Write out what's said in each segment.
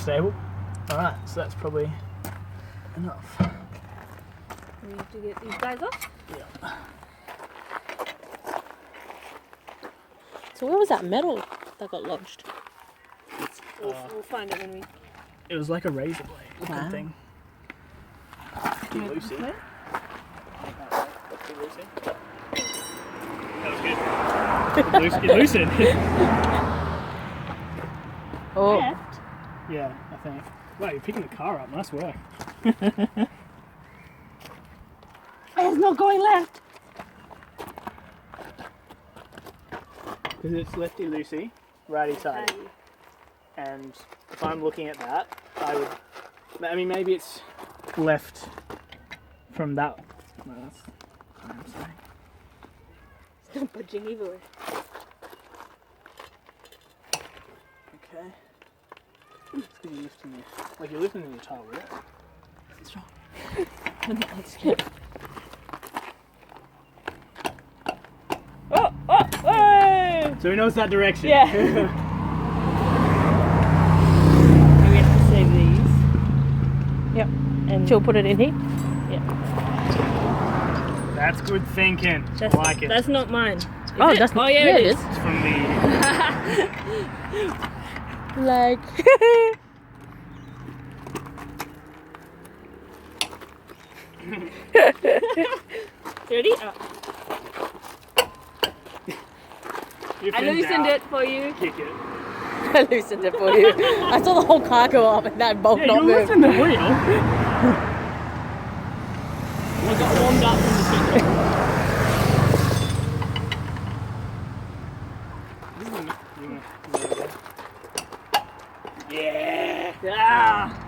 stable. Alright, so that's probably enough. We need to get these guys off. Yeah. So where was that metal that got lodged? We'll find it when we... It was like a razor blade looking thing. Too loosey. Where? Too loosey. That was good. It loosened. Oh. Left. Yeah, I think. Wow, you're picking the car up. Nice work. It's not going left. Because it's lefty loosey, righty tighty. And if I'm looking at that, I mean, maybe it's left from that. No, that's what I'm saying. It's not budging either way. Okay. It's because you're lifting you're lifting the entire wheel. What's wrong? That's good. Oh! So he knows that direction. Yeah. We have to save these. Yep. And She'll put it in here. That's good thinking. I like it. That's not mine. Oh, it? that's Oh, yeah, it is. It's from the... Like. Ready? Oh. I loosened it for you. Kick it. I loosened it for you. I saw the whole car go up and that bolt Yeah, not you move. loosened the wheel. I got warmed up from the kitchen. Yeah. Ah.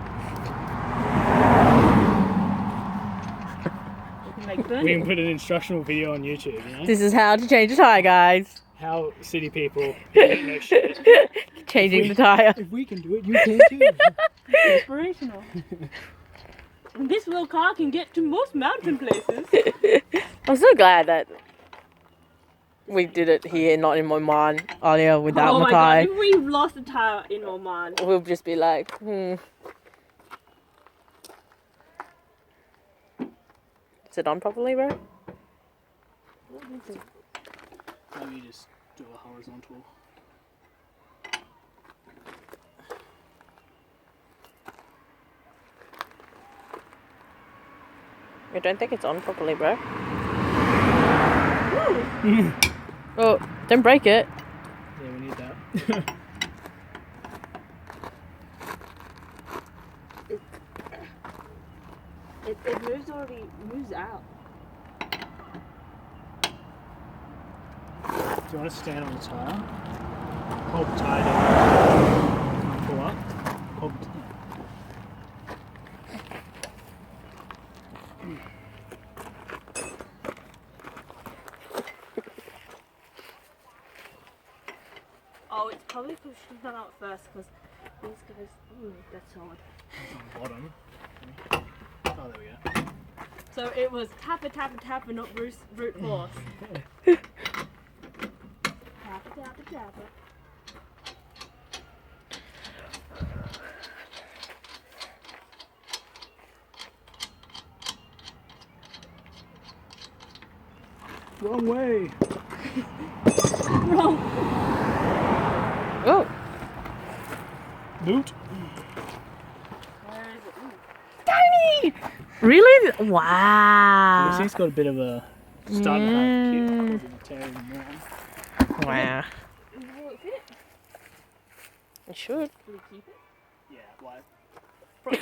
We can make We can burning. put an instructional video on YouTube, you know? This is how to change a tyre, guys. How city people don't know shit. Changing the tyre. If we can do it, you can too. Inspirational. And this little car can get to most mountain places. I'm so glad that we did it here, not in Oman earlier without Oh my Mackay. god, if we've lost a tire in Oman. We'll just be like, Is it on properly, bro? Maybe you just do a horizontal. I don't think it's on properly, bro. Oh, don't break it. Yeah, we need that. It moves already, moves out. Do you want to stand on the tire? Hold the tire down. Pull up. Hold the tire. Oh, it's probably because she's done out first because these guys, that's hard. It's on the bottom. Oh, there we go. So it was tapper, tapper, tapper, not brute force. Tapper, tapper, tapper. Wrong way. Wrong. Oh, Boot. Where is it? Ooh. tiny! Really? Wow. This thing's got a bit of a starting to have kick causing a tear in the arm. Wow. Will it fit? It should. Will we keep it? Yeah, why?